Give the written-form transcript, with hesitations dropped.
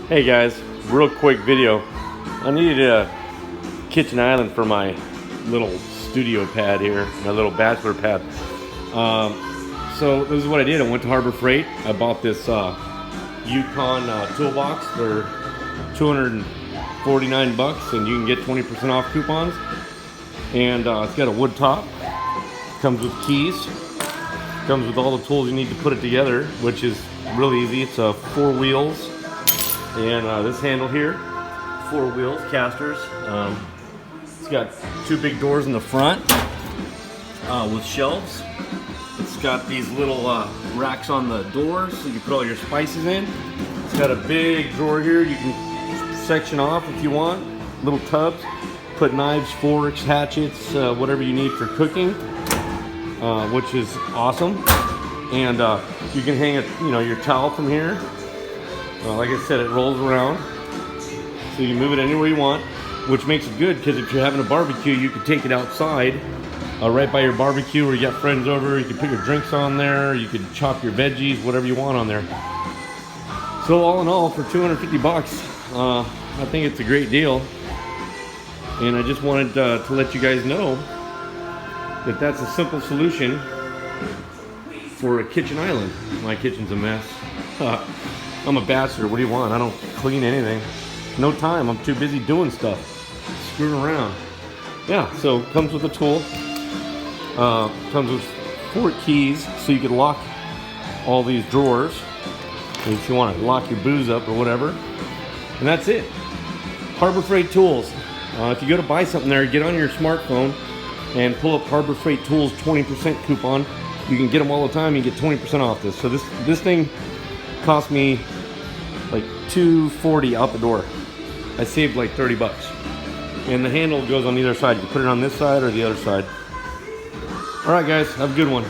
Hey guys, real quick video. I needed a kitchen island for my little studio pad here, my little bachelor pad. So this is what I did. I went to Harbor Freight. I bought this Yukon toolbox for $249, and you can get 20% off coupons. And it's got a wood top. Comes with keys. Comes with all the tools you need to put it together, which is really easy. It's 4 wheels. And this handle here, 4 wheels, casters. It's got 2 big doors in the front with shelves. It's got these little racks on the doors so you can put all your spices in. It's got a big drawer here you can section off if you want. Little tubs, put knives, forks, hatchets, whatever you need for cooking, which is awesome. And you can hang your towel from here. Like I said, it rolls around, so you can move it anywhere you want, which makes it good because if you're having a barbecue, you can take it outside, right by your barbecue, or you got friends over. You can put your drinks on there. You can chop your veggies, whatever you want on there. So all in all, for $250, I think it's a great deal. And I just wanted to let you guys know that that's a simple solution for a kitchen island. My kitchen's a mess. I'm a bachelor. What do you want? I don't clean anything. No time. I'm too busy doing stuff. Screwing around. Yeah, so comes with a tool. Comes with 4 keys so you can lock all these drawers if you want to lock your booze up or whatever. And that's it. Harbor Freight Tools. If you go to buy something there, get on your smartphone and pull up Harbor Freight Tools 20% coupon. You can get them all the time. You get 20% off this. So this thing cost me like $240 out the door. I saved like $30. And the handle goes on either side. You put it on this side or the other side. All right, guys, have a good one.